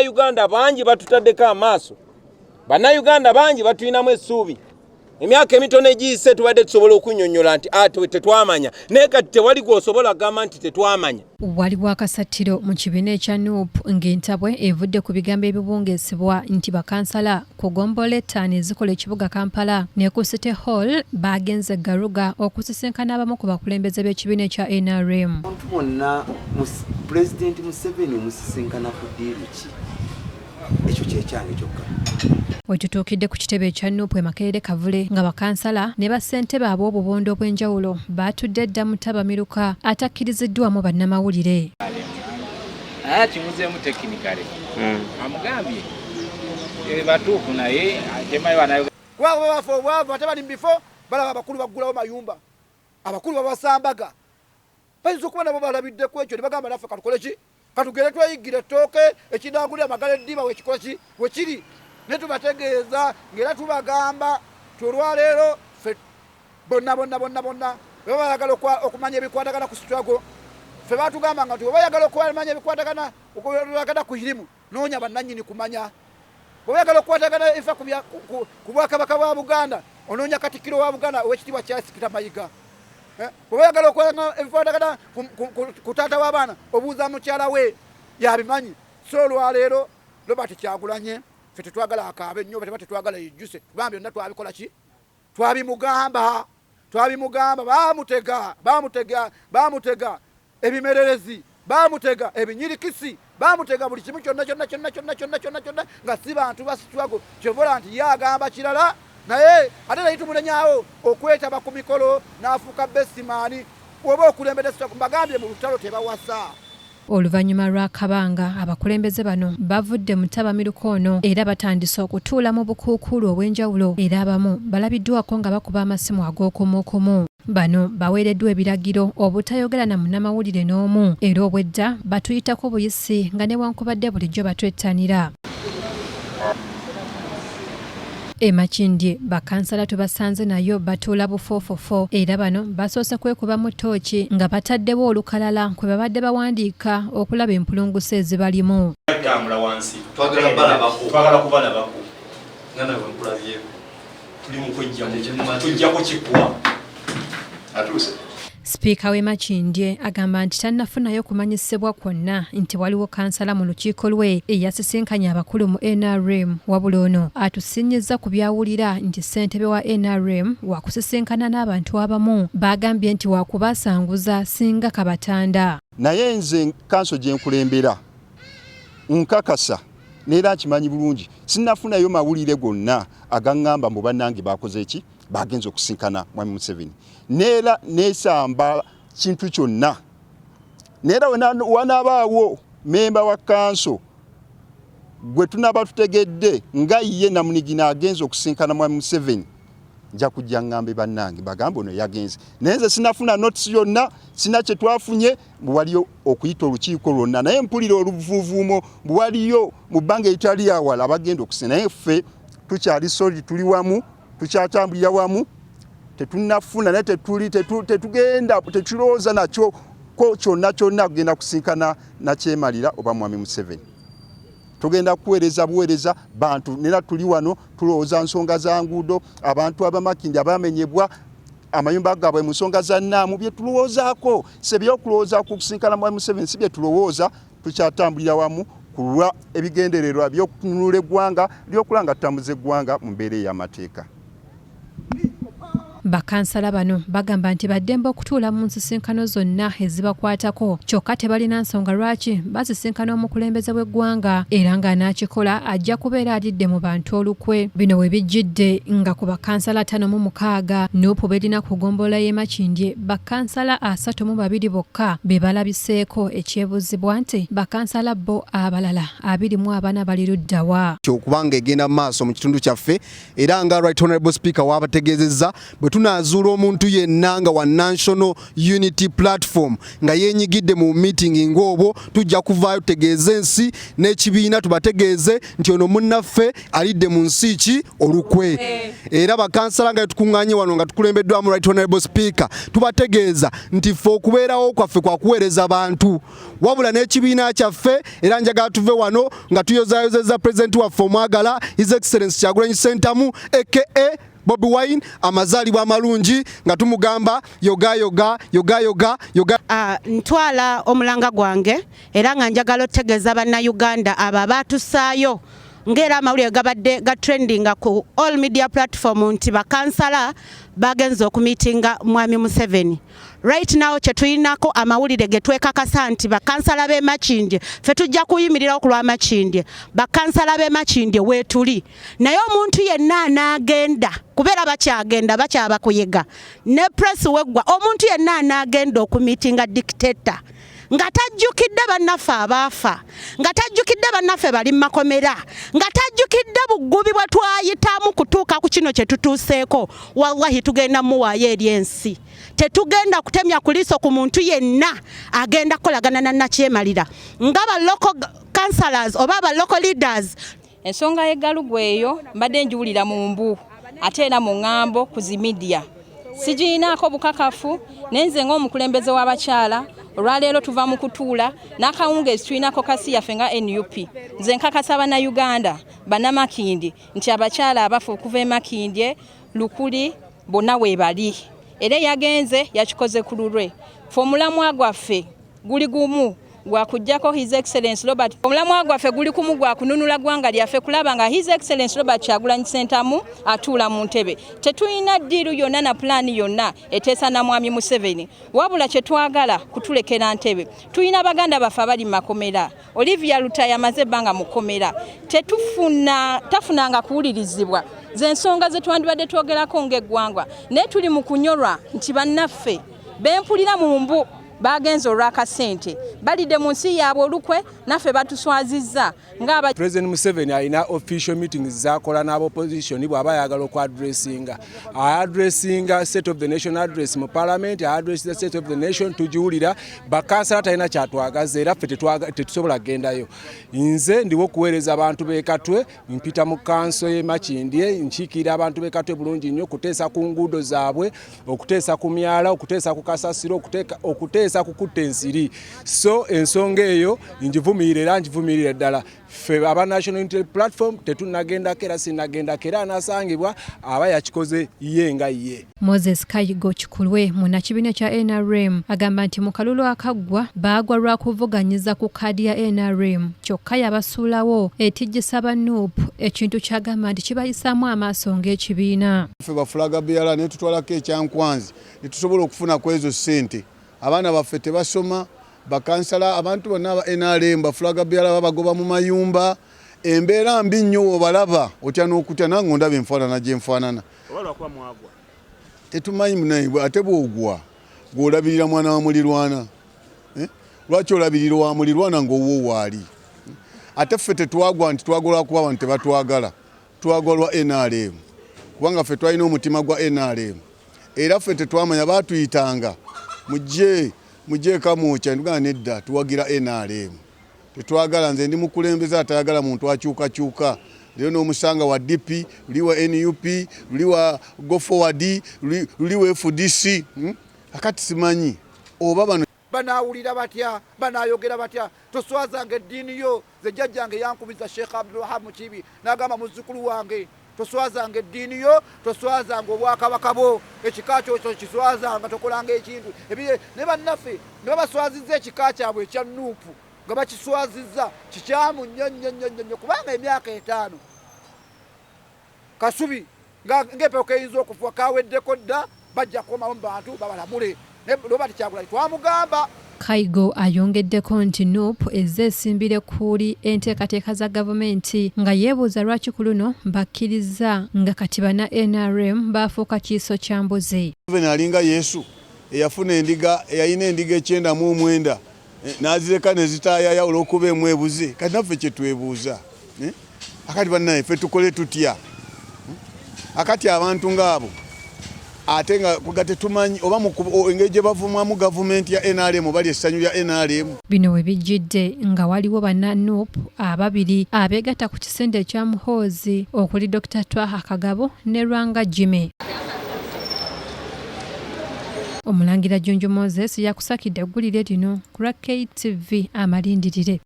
Uganda bangi batutaddeko amaaso. Bannayuganda bangi batulinamu essuubi. Emyaka emitono egiyise tubadde tusobola okunnyonnyola nti tetwamanya. Naye kati tewali gw'osobola agamba nti tetwamanya. Waliwo akasattiro mu kibiina ekya NUP ng'entabwe evudde ku bigambo ebibungeesebwa nti bakansala ku ggombolola ettaano ezikola ekibuga Kampala ne ku City Hall baagenze Garuga okusisinkana abamu ku bakulembeze b'ekibiina ekya NRM. Abantu bonna Pulezidenti Museveni omusisinkana ku ddiiru ki? Ekyo kyekyange kyokka. Wetutuukidde ku kitebe ekya NUP Makerere Kavule nga bakansala ne bassentebe ab'obubondo obw'enjawulo baatudde dda Mutabamiruka atakkiriziddwamu bannamawulire. Kimuzeemu tekinikale amugambye batuufu naye atemayo banayo kubanga babafa obwavu ate bali mu bifo balaba abakulu baggulawo mayumba abakulu babasambaga bayinza okuba nabo balabiddeko ekyo ne bagamba naffe katukole ki katugere tweyiggire ettooke ekidangulira amagala eddiba wekikola ki wekiri ne tubategeeza ng'era tubagamba tulwaleero ffe bonna baba bayagala okumanya ebikwatagana ku struggle ffe baatugambanga nti oba oyagala okumanya ebikwatagana ku irimu noonya bannannyini kumanya bw'oyagala okukwatagana efa ku bwakabaka bwa Buganda onoonya Katikkiro wa Buganda Oweekitiibwa Charles Peter Mayiga. Bw'oyagala okukwatagana ku taata w'abaana obuuza mukyala we yabimanyi. So olwaleero Robert Kyagulanyi ffe tetwagala akaabe nnyo bwe tetwagala yejjuse kubanga byonna twabikola ki twabimugamba baamutega ebimererezi baamutega ebinyirikisi baamutega buli kimu kyonna nga si bantu basitwago kyovola nti yagamba kirala naye ate naye tumulenyawo okwetaba ku mikolo n'afuuka besimaani oba okulembedde sitwago mbagambye mu lutalo tebawasa. Oluvannyuma lwa kabanga abakulembeze bano bavudde Mutabamiruka ono era batandise okutuula mu bukuukulu obw'enjawulo era abamu balabiddwako nga bakuba amasimu ag'okumuukumu. Bano baweereddwa ebiragiro obutayogera na munnamawulire n'omu era obwedda batuyitako buyisi nga newankubadde bulijjo batwettanira. Makindye bakansala tubasanze nayo batuula bufoofofo era bano basoose kwekuba mu ttooki nga bataddewo olukalala kwe babadde bawandiika okulaba empulungusa ezibalimu. Twagala kubalabako nga nawe nkulabye tuli mu kujjako kikuwa atuuse. Sipiika w'e Makindye agamba nti tannafunayo kumanyisibwa kwonna nti waliwo kansala mu lukiiko lwe eyasisinkanye abakulu mu NRM wabula ono atusinyizza ku byawulira nti ssentebe wa NRM wakusisinkana n'abantu abamu bagambye nti wakubasanguza singa kabatanda. Naye nze kanso gye nkulembera nkakasa neera nkimanyi bulungi sinnafunayo mawulire gonna agaŋŋamba mu bannange bakoze eki bagenza okusinkana Mwami Museveni neera neesamba kintu kyonna neera wanaabaawo memba wa kanso gwe tunaba tutegedde nga ye Namunigina agenza okusinkana Mwami Museveni nja kujja ŋŋambe bannange bagambe ono yagenze naye nze sinafuna notisi yonna sina kye twafunye bwaliyo okuyita olukiiko lwonna naye mpulira oluvuuvuumo bwaliyo mu bbanga eritali awala abagenda okusinkana naye ffe tukyali soli tuli wamu tukyatambulira wamu tetunnafuna naye tetugenda tetulowooza nakyo ko kyonna kugenda kusinkana nakyemalira oba Mwami Museveni. Tugenda kuweereza bantu nera tuli wano tulowooza nsonga za nguudo abantu abamakindi abamenyebwa amayumba gaabwe mu nsonga za nnaamu bye tulowoozaako se by'okulowooza ku kusinkana Mwami Museveni si bye tulowooza tukyatambulira wamu kulwa ebigendererwa by'okununula eggwanga by'okulanga tutambuza eggwanga mu mbeera ey'amateeka. Bakansala bano bagamba nti baddembe okutuula mu nsisinkano zonna ezibakwatako kyokka tebalina nsonga lwaki basisinkana omukulembeze w'eggwanga era ng'anaakikola ajja kubeera alidde mu bantu olukwe. Bino we bijjidde nga ku bakansala 56 NUP berina ku ggombolola y'e Makindye bakansala 32 bokka be balabiseeko ekyebuuzibwa nti bakansala bo abalala 24 bali luddawa. Kubanga egenda mu maaso mu kitundu kyaffe era nga Right Honorable Speaker waabategeezezza bwe tunazuula omuntu yenna nga wa National Unity Platform nga yenyigidde mu meeting ng'obwo tujja kuvaayo tutegeeze ensi n'ekibiina tubategeeze nti ono munnaffe alidde mu nsi ki olukwe. Era bakansala nga tukuŋŋaanye wano nga tukulembeddwamu Right Honorable Speaker tubategeeza nti ffe okubeerawo kwaffe kwa kuweereza bantu wabula n'ekibiina kyaffe era njagala tuve wano nga tuyozaayozezza President waffe omwagala His Excellency Kyagulanyi Ssentamu aka Bobi Wine amazaalibwa amalungi nga tumugamba yoga yoga yoga yoga yoga. Ntwala omulanga gwange era nga njagala otegeeza bannayuganda abo baatusaayo ngera amawulire gabadde ga trending ku all media platform nti bakansala bagenza okumitinga Mwami Museveni. Right now kyetuyinako amawulire getwekakasa nti bakansala b'e Makindye ffe tujja kuyimirira okulwa Makindye bakansala b'e Makindye weetuli naye omuntu yenna anaagenda kubeera bakyaba kuyiga ne press weggwa omuntu yenna anaagenda okumitinga dictator nga tajjukidde bannaffe abaafa nga tajjukidde bannaffe bali mu makomera nga tajjukidde buggubi bwe twayitamu kutuuka ku kino kye tutuuseeko wallahi tugenda muwaayo eri ensi tetugenda kutemya kuliiso ku muntu yenna agenda kukolagana na nakyemalira nga ba local councillors oba ba local leaders. Ensonga y'eggalugwa eyo mbadde njiwulira mu mbu ate era mu ŋŋambo ku zi media sigiinaako bukakafu nenze ng'omukulembeze w'abakyala olwaleero tuva mu kutuula n'akawungeezi tulinako kasi yaffe nga NUP nze nkakasa bannayuganda bannamakindye nti abakyala abafu okuva e Makindye Lukuli bonna weebali era yagenze yakikoze ku lulwe ffe omulamwa gwaffe guli gumu gwakujjako His Excellency Robert omulamwa gwaffe guli kumu gwakununula ggwanga lyaffe kulaba nga His Excellency Robert Kyagulanyi Ssentamu atuula mu ntebe tetulina ddiiru yonna na pulaani yonna eteesa na Mwami Museveni wabula kye twagala kutulekera ntebe tulina abaganda baffe abali mu makomera Olivia Luta yamaze ebbanga mu kkomera tafunanga kuwulirizibwa z'ensonga ze twandibadde twogerako ng'eggwanga naye tuli mu kunyolwa nti bannaffe bempulira mu mbu bagenza olw'akasente balidde mu nsi yaabwe olukwe naffe batuswazizza ng'aba President Museveni alina official meetings z'akola n'abopposition bw'aba ayagala addressinga state of the nation address mu parliament address the state of the nation tugiwulira bakansala talina kyatwagaza era ffe tetusobola kugendayo. Nze ndiwo okuweereza abantu b'ekatwe mpita mu kanso y'e Makindye nkiikirira abantu b'ekatwe bulungi nnyo okuteesa ku nguudo zaabwe okuteesa ku myala okuteesa ku kasasiro okuteesa kukutta ensiri so ensonga eyo ngivumirira ddala ffe aba National Unity Platform tetunagendako era sinagendako era anasangibwa aba yakikoze ye nga ye. Moses Kayigo Kikulwe munnakibiina kya NRM agamba nti mu kalulu akaggwa baagwa lwa kuvuganyiza ku kkaadi ya NRM kyokka yabasuulawo etijjisa ba NUP ekintu kyagamba nti kibayisaamu amaaso ng'ekibiina. Ffe bafulaga BRA ne tutwalako ekyankwanzi ne tusobola okufuna ku ezo ssente. Abaana baffe tebasoma bakansala abantu bonna aba NRM bafulaga BRA babagoba mu mayumba embeera mbi nnyo obalaba otya n'okutya nange ondaba enfaanana gye nfaanana tetumanyi munaye ate bw'ogwa ng'olabirira mwana wa mulirwana lwaki olabirira wa mulirwana ng'owwo waali ate ffe tetwagwa nti twagala kuba abantu tebatwagala twagolwa NRM kubanga ffe twalina omutima gwa NRM era ffe tetwamanya baatuyitanga mujje kamukya ndugana nedda tuwagira NRM tetwagala nze ndi mukulembeza atayagala muntu akyukakyuka lero n'omusanga wa DP luli wa NUP luli wa Go Forward luli wa FDC akati simanyi oba bano banaawulira batya banaayogera batya toswazanga eddiini yo ze jjajjange yankubiza Sheikh Abdulwahab Mukibi n'agamba muzzukulu wange toswazanga eddiini yo toswazanga obwakabaka bwo ekika kyo kiswazanga tokolanga ekintu ne bannaffe ne babaswazizza ekika kyabwe ekya Nuupu nga bakiswazizza kikyamu nnyo kubanga emyaka 5 Kasubi ng'empeko eyinza okufuwa kaweddeko dda bajja kukomawo mu bantu babalamule ne Robert Kyagulanyi twamugamba. Kayigo ayongeddeko nti NUP ezzeesimbire kuli enteekateeka za gavumenti nga yeebuuza lwaki ku luno bakkiriza nga kati bana NRM baafuuka kiiso kya mbuzi. Museveni alinga Yesu eyafuna endiga eyalina endiga 99 n'azireka ne zitaayaya olw'okuba emwebuze kati naffe kye twebuuza akati bannaye ffe tukole tutya akati abantu ng'abo ate nga kugate tumanyi oba engeri gye bavumwamu gavumenti ya NRM bali essanyu lya NRM. Bino we bijjidde nga waliwo banna NUP ababiri abeegatta ku kisende ekya Muhoozi okuli Dr. Twaha Kagabo ne Lwanga Jimmy. Omulangira Junju Moses yakusakidde eggulire lino ku KTV Amalindirire.